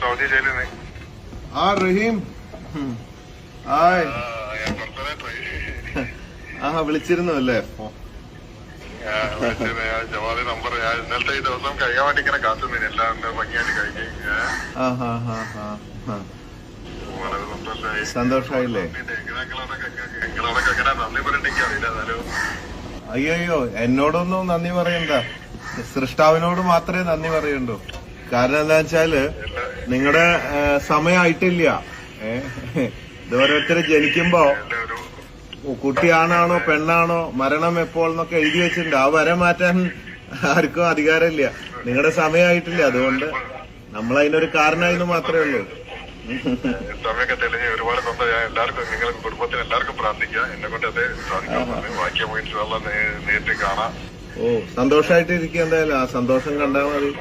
Saudi ജയിലിൽ നിന്ന്. ആ റഹീം, ഹായ്. ആ വിളിച്ചിരുന്നു അല്ലേ? ജവാദി നമ്പർ ഞാൻ ഇന്നലത്തെ ഈ ദിവസം കഴിയാൻ വേണ്ടി ഇങ്ങനെ കാത്തുനിന്നു. എല്ലാം ഭംഗിയായിട്ട് കഴിഞ്ഞു. വളരെ സന്തോഷമായി. സന്തോഷായില്ലേ? നിങ്ങളോടൊക്കെ എങ്ങനെ നന്ദി പറയണ്ടെങ്കിൽ അറിയില്ല. എന്നാലും അയ്യോ, എന്നോടൊന്നും നന്ദി പറയണ്ട, സൃഷ്ടാവിനോട് മാത്രമേ നന്ദി പറയണ്ടൂ. കാരണം എന്താ വെച്ചാല് നിങ്ങളുടെ സമയമായിട്ടില്ല. ഓരോരുത്തര് ജനിക്കുമ്പോ കുട്ടിയാണാണോ പെണ്ണാണോ മരണം എപ്പോൾ എന്നൊക്കെ എഴുതി വെച്ചിട്ടുണ്ട്. ആ വര മാറ്റാൻ ആർക്കും അധികാരമില്ല. നിങ്ങളുടെ സമയമായിട്ടില്ല. അതുകൊണ്ട് നമ്മൾ അതിനൊരു കാരണമായിരുന്നു മാത്രമേ ഉള്ളൂ. സമയമൊക്കെ തെളിഞ്ഞ് ഒരുപാട് സന്തോഷം. ഞാൻ എല്ലാവർക്കും നിങ്ങളുടെ കുടുംബത്തിന് എല്ലാവർക്കും പ്രാർത്ഥിക്കാം. എന്നെ കൊണ്ട് അതേ സാധിക്കും. ബാക്കി നേരിട്ട് കാണാം. ഓ, സന്തോഷമായിട്ടിരിക്കുക. എന്തായാലും ആ സന്തോഷം കണ്ടാൽ മതി.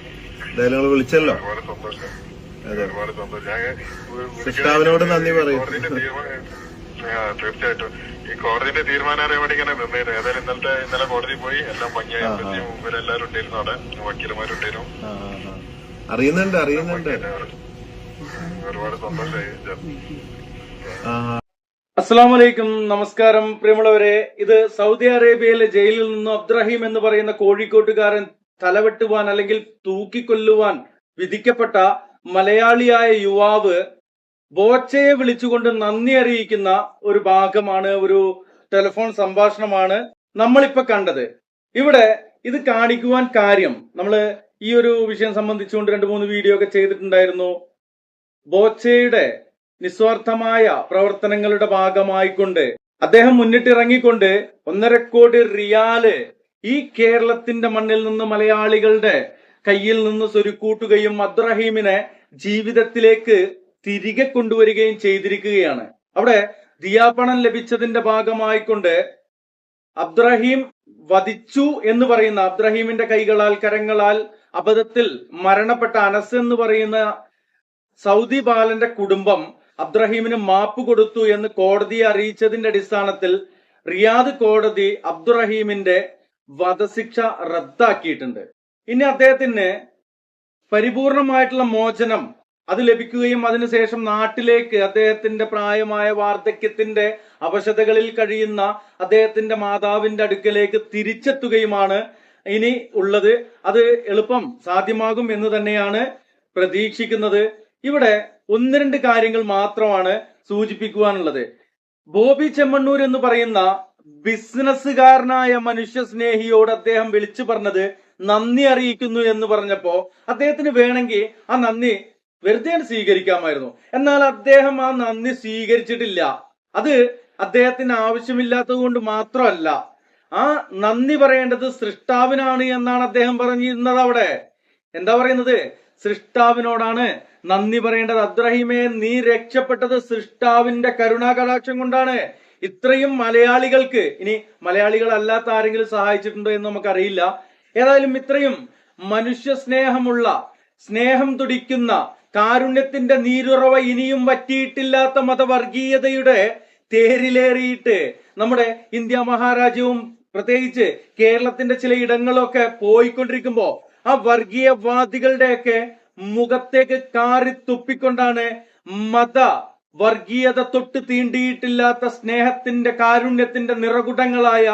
എന്തായാലും നിങ്ങൾ വിളിച്ചല്ലോ. ഒരുപാട് സന്തോഷം. ഒരുപാട് സന്തോഷം. ഞാൻ സൃഷ്ടാവിനോട് നന്ദി പറയും. തീർച്ചയായിട്ടും ഈ കോടതിന്റെ തീരുമാനം അറിയാൻ വേണ്ടി ഇങ്ങനെ നിന്നായിരുന്നു. ഏതായാലും ഇന്നലെ കോടതി പോയി എല്ലാം ഭംഗിയായി. ഇവരെല്ലാരും ഉണ്ടായിരുന്നു, അവിടെ വക്കീലന്മാരുണ്ടായിരുന്നു. അറിയുന്നുണ്ട്. ഒരുപാട് സന്തോഷമായി. അസ്സലാമു അലൈക്കും, നമസ്കാരം പ്രിയമുള്ളവരെ. ഇത് സൗദി അറേബ്യയിലെ ജയിലിൽ നിന്നും അബ്ദുറഹീം എന്ന് പറയുന്ന കോഴിക്കോട്ടുകാരൻ തലവെട്ടുവാൻ അല്ലെങ്കിൽ തൂക്കിക്കൊല്ലുവാൻ വിധിക്കപ്പെട്ട മലയാളിയായ യുവാവ് ബോച്ചയെ വിളിച്ചുകൊണ്ട് നന്ദി അറിയിക്കുന്ന ഒരു ഭാഗമാണ്, ഒരു ടെലിഫോൺ സംഭാഷണമാണ് നമ്മളിപ്പോ കണ്ടത്. ഇവിടെ ഇത് കാണിക്കുവാൻ കാര്യം, നമ്മള് ഈ ഒരു വിഷയം സംബന്ധിച്ചുകൊണ്ട് 2-3 വീഡിയോ ഒക്കെ ചെയ്തിട്ടുണ്ടായിരുന്നു. ബോച്ചയുടെ നിസ്വാർത്ഥമായ പ്രവർത്തനങ്ങളുടെ ഭാഗമായിക്കൊണ്ട് അദ്ദേഹം മുന്നിട്ടിറങ്ങിക്കൊണ്ട് 1.5 കോടി റിയാല് ഈ കേരളത്തിന്റെ മണ്ണിൽ നിന്ന് മലയാളികളുടെ കയ്യിൽ നിന്ന് സ്വരുക്കൂട്ടുകയും അബ്ദുറഹീമിനെ ജീവിതത്തിലേക്ക് തിരികെ കൊണ്ടുവരികയും ചെയ്തിരിക്കുകയാണ്. അവിടെ ദിയാപണം ലഭിച്ചതിന്റെ ഭാഗമായിക്കൊണ്ട് അബ്ദുറഹീം വധിച്ചു എന്ന് പറയുന്ന, അബ്ദുറഹീമിന്റെ കൈകളാൽ കരങ്ങളാൽ അബദ്ധത്തിൽ മരണപ്പെട്ട അനസ് എന്ന് പറയുന്ന സൗദി ബാലന്റെ കുടുംബം അബ്ദുറഹീമിന് മാപ്പ് കൊടുത്തു എന്ന് കോടതിയെ അറിയിച്ചതിന്റെ അടിസ്ഥാനത്തിൽ റിയാദ് കോടതി അബ്ദുറഹീമിന്റെ വധശിക്ഷ റദ്ദാക്കിയിട്ടുണ്ട്. ഇനി അദ്ദേഹത്തിന് പരിപൂർണമായിട്ടുള്ള മോചനം അത് ലഭിക്കുകയും അതിനുശേഷം നാട്ടിലേക്ക് അദ്ദേഹത്തിന്റെ പ്രായമായ വാർദ്ധക്യത്തിന്റെ അവശതകളിൽ കഴിയുന്ന അദ്ദേഹത്തിന്റെ മാതാവിന്റെ അടുക്കലേക്ക് തിരിച്ചെത്തുകയുമാണ് ഇനി ഉള്ളത്. അത് എളുപ്പം സാധ്യമാകും എന്ന് തന്നെയാണ് പ്രതീക്ഷിക്കുന്നത്. ഇവിടെ 1-2 കാര്യങ്ങൾ മാത്രമാണ് സൂചിപ്പിക്കുവാനുള്ളത്. ബോബി ചെമ്മണ്ണൂർ എന്ന് പറയുന്ന ബിസിനസ്സുകാരനായ മനുഷ്യ സ്നേഹിയോട് അദ്ദേഹം വിളിച്ചു പറഞ്ഞത് നന്ദി അറിയിക്കുന്നു എന്ന് പറഞ്ഞപ്പോ അദ്ദേഹത്തിന് വേണമെങ്കിൽ ആ നന്ദി വെറുതെ സ്വീകരിക്കാമായിരുന്നു. എന്നാൽ അദ്ദേഹം ആ നന്ദി സ്വീകരിച്ചിട്ടില്ല. അത് അദ്ദേഹത്തിന് ആവശ്യമില്ലാത്തത് കൊണ്ട് മാത്രമല്ല, ആ നന്ദി പറയേണ്ടത് സൃഷ്ടാവിനാണ് എന്നാണ് അദ്ദേഹം പറഞ്ഞിരുന്നത്. അവിടെ എന്താ പറയുന്നത്? സൃഷ്ടാവിനോടാണ് നന്ദി പറയേണ്ടത്. അബ്ദുറഹീമെ, നീ രക്ഷപ്പെട്ടത് സൃഷ്ടാവിന്റെ കരുണാകടാക്ഷം കൊണ്ടാണ്. ഇത്രയും മലയാളികൾക്ക്, ഇനി മലയാളികൾ അല്ലാത്ത ആരെങ്കിലും സഹായിച്ചിട്ടുണ്ടോ എന്ന് നമുക്കറിയില്ല. ഏതായാലും ഇത്രയും മനുഷ്യ സ്നേഹമുള്ള, സ്നേഹം തുടിക്കുന്ന, കാരുണ്യത്തിന്റെ നീരുറവ ഇനിയും വറ്റിയിട്ടില്ലാത്ത മതവർഗീയതയുടെ തേരിലേറിയിട്ട് നമ്മുടെ ഇന്ത്യ മഹാരാജ്യവും പ്രത്യേകിച്ച് കേരളത്തിന്റെ ചില ഇടങ്ങളൊക്കെ പോയിക്കൊണ്ടിരിക്കുമ്പോ ആ വർഗീയവാദികളുടെയൊക്കെ മുഖത്തേക്ക് കാറി തുപ്പിക്കൊണ്ടാണ് മത വർഗീയത തൊട്ട് തീണ്ടിയിട്ടില്ലാത്ത സ്നേഹത്തിന്റെ, കാരുണ്യത്തിന്റെ നിറകുടങ്ങളായ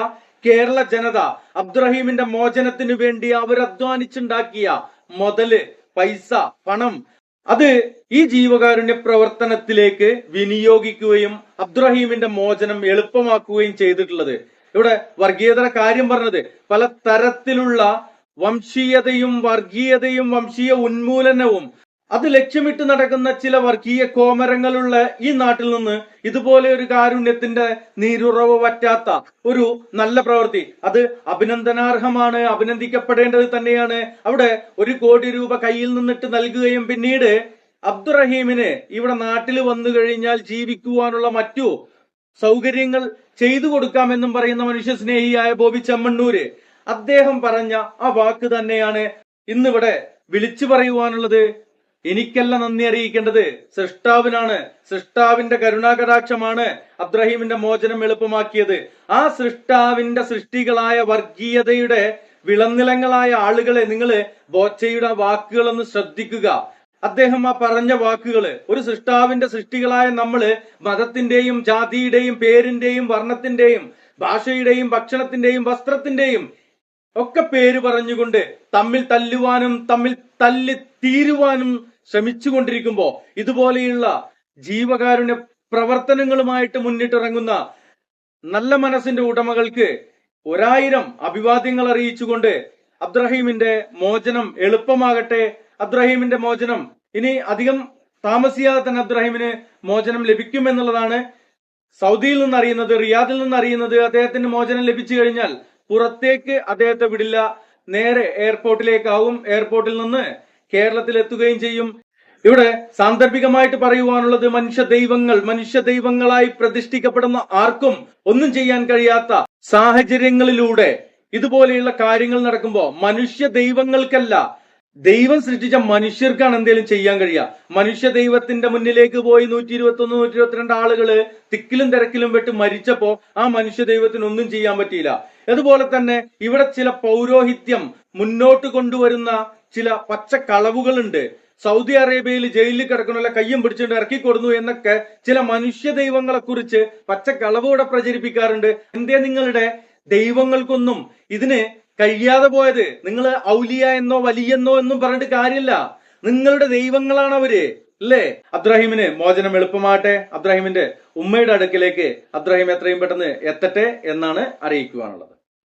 കേരള ജനത അബ്ദുറഹീമിന്റെ മോചനത്തിനു വേണ്ടി അവരധ്വാനിച്ചുണ്ടാക്കിയ മുതല്, പൈസ, പണം അത് ഈ ജീവകാരുണ്യ പ്രവർത്തനത്തിലേക്ക് വിനിയോഗിക്കുകയും അബ്ദുറഹീമിന്റെ മോചനം എളുപ്പമാക്കുകയും ചെയ്തിട്ടുള്ളത്. ഇവിടെ വർഗീയതയുടെ കാര്യം പറഞ്ഞത് പല തരത്തിലുള്ള വംശീയതയും വർഗീയതയും വംശീയ ഉന്മൂലനവും അത് ലക്ഷ്യമിട്ട് നടക്കുന്ന ചില വർഗീയ കോമരങ്ങളുള്ള ഈ നാട്ടിൽ നിന്ന് ഇതുപോലെ ഒരു കാരുണ്യത്തിന്റെ നീരുറവ് വറ്റാത്ത ഒരു നല്ല പ്രവൃത്തി അത് അഭിനന്ദനാർഹമാണ്, അഭിനന്ദിക്കപ്പെടേണ്ടത് തന്നെയാണ്. അവിടെ 1 കോടി രൂപ കയ്യിൽ നിന്നിട്ട് നൽകുകയും പിന്നീട് അബ്ദുറഹീമിന് ഇവിടെ നാട്ടിൽ വന്നു കഴിഞ്ഞാൽ ജീവിക്കുവാനുള്ള മറ്റു സൗകര്യങ്ങൾ ചെയ്തു കൊടുക്കാമെന്നും പറയുന്ന മനുഷ്യ സ്നേഹിയായ ബോബി ചെമ്മണ്ണൂര് അദ്ദേഹം പറഞ്ഞ ആ വാക്ക് തന്നെയാണ് ഇന്നിവിടെ വിളിച്ചു പറയുവാനുള്ളത്. എനിക്കല്ല നന്ദി അറിയിക്കേണ്ടത് സൃഷ്ടാവിനാണ്. സൃഷ്ടാവിന്റെ കരുണാകടാക്ഷമാണ് അബ്ദുറഹീമിന്റെ മോചനം എളുപ്പമാക്കിയത്. ആ സൃഷ്ടാവിന്റെ സൃഷ്ടികളായ വർഗീയതയുടെ വിളനിലങ്ങളായ ആളുകളെ നിങ്ങൾ ബോച്ചയുടെ വാക്കുകളൊന്ന് ശ്രദ്ധിക്കുക. അദ്ദേഹം ആ പറഞ്ഞ വാക്കുകള്, ഒരു സൃഷ്ടാവിന്റെ സൃഷ്ടികളായ നമ്മള് മതത്തിന്റെയും ജാതിയുടെയും പേരിന്റെയും വർണ്ണത്തിന്റെയും ഭാഷയുടെയും ഭക്ഷണത്തിന്റെയും വസ്ത്രത്തിന്റെയും ഒക്കെ പേര് പറഞ്ഞുകൊണ്ട് തമ്മിൽ തല്ലുവാനും തമ്മിൽ തല്ലി തീരുവാനും ശ്രമിച്ചുകൊണ്ടിരിക്കുമ്പോ ഇതുപോലെയുള്ള ജീവകാരുണ്യ പ്രവർത്തനങ്ങളുമായിട്ട് മുന്നിട്ടിറങ്ങുന്ന നല്ല മനസ്സിന്റെ ഉടമകൾക്ക് 1000 അഭിവാദ്യങ്ങൾ അറിയിച്ചുകൊണ്ട് അബ്ദുറഹീമിന്റെ മോചനം എളുപ്പമാകട്ടെ. അബ്ദുറഹീമിന്റെ മോചനം ഇനി അധികം താമസിയാതെ തന്നെ അബ്ദുറഹീമിന് മോചനം ലഭിക്കുമെന്നുള്ളതാണ് സൗദിയിൽ നിന്ന് അറിയുന്നത്, റിയാദിൽ നിന്ന് അറിയുന്നത്. അദ്ദേഹത്തിന് മോചനം ലഭിച്ചു കഴിഞ്ഞാൽ പുറത്തേക്ക് അദ്ദേഹത്തെ വിടില്ല, നേരെ എയർപോർട്ടിലേക്കാവും. എയർപോർട്ടിൽ നിന്ന് കേരളത്തിൽ എത്തുകയും ചെയ്യും. ഇവിടെ സാന്ദർഭികമായിട്ട് പറയുവാനുള്ളത്, മനുഷ്യ ദൈവങ്ങളായി പ്രതിഷ്ഠിക്കപ്പെടുന്ന ആർക്കും ഒന്നും ചെയ്യാൻ കഴിയാത്ത സാഹചര്യങ്ങളിലൂടെ ഇതുപോലെയുള്ള കാര്യങ്ങൾ നടക്കുമ്പോ മനുഷ്യ ദൈവങ്ങൾക്കല്ല, ദൈവം സൃഷ്ടിച്ച മനുഷ്യർക്കാണ് എന്തെങ്കിലും ചെയ്യാൻ കഴിയുക. മനുഷ്യ ദൈവത്തിന്റെ മുന്നിലേക്ക് പോയി 121, 122 ആളുകള് തിക്കിലും തിരക്കിലും വെട്ട് മരിച്ചപ്പോ ആ മനുഷ്യ ദൈവത്തിന് ഒന്നും ചെയ്യാൻ പറ്റിയില്ല. അതുപോലെ തന്നെ ഇവിടെ ചില പൗരോഹിത്യം മുന്നോട്ട് കൊണ്ടുവരുന്ന ചില പച്ചക്കളവുകളുണ്ട്. സൗദി അറേബ്യയിൽ ജയിലിൽ കിടക്കുന്ന കയ്യും പിടിച്ചിട്ട് ഇറക്കിക്കൊടുന്നു എന്നൊക്കെ ചില മനുഷ്യ ദൈവങ്ങളെ കുറിച്ച് പച്ചക്കളവോടെ പ്രചരിപ്പിക്കാറുണ്ട്. എന്തേ നിങ്ങളുടെ ദൈവങ്ങൾക്കൊന്നും ഇതിന് കഴിയാതെ പോയത്? നിങ്ങൾ ഔലിയ എന്നോ വലിയെന്നോ എന്നും പറഞ്ഞിട്ട് കാര്യമില്ല, നിങ്ങളുടെ ദൈവങ്ങളാണ് അവര്, അല്ലേ? അബ്ദുറഹീമിന് മോചനം എളുപ്പമാകട്ടെ. അബ്ദുറഹീമിന്റെ ഉമ്മയുടെ അടുക്കിലേക്ക് അബ്ദുറഹീം എത്രയും പെട്ടെന്ന് എത്തട്ടെ എന്നാണ് അറിയിക്കുവാനുള്ളത്.